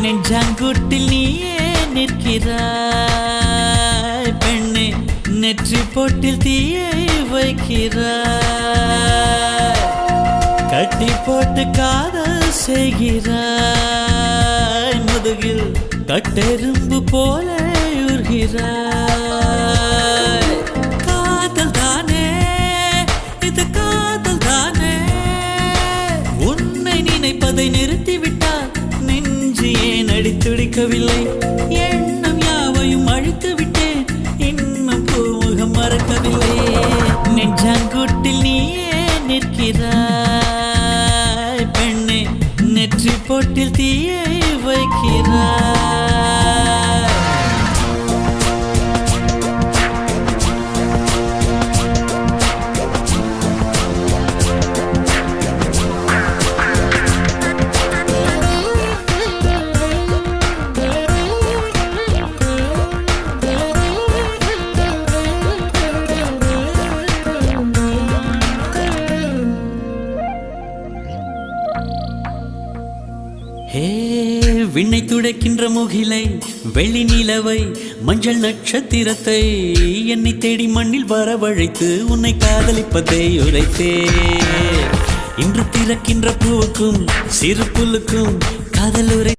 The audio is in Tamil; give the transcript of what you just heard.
நெஞ்சாங்குட்டில் நீயே நிற்கிறாய் பெண்ணே, நெற்றி போட்டில் தீயை வைக்கிறாய், கட்டி போட்டு காதல் செய்கிறாய், முதுகில் கட்டெரும்பு போல உருகிறாய். காதல் தானே இது, காதல் தானே, உன்னை நினைப்பதை நிறுத்திவிட்டால் நெஞ்சு ஏன் அடித்துடிக்கவில்லை? எண்ணம் யாவையும் அழித்து விட்டேன், இன்னும் பூமுகம் மறக்கவில்லை. நெஞ்சாங்குட்டில் நீயே நிற்கிறாய் பெண்ணே, நெற்றி போட்டில் தீயை வைக்கிறாய். விண்ணை துடைக்கின்ற முகிலை, வெள்ளி நிலவை, மஞ்சள் நட்சத்திரத்தை என்னை தேடி மண்ணில் வரவழைத்து உன்னை காதலிப்பதை உரைத்தே. இன்று திறக்கின்ற பூவுக்கும் சிறு புல்லுக்கும் காதல் உரை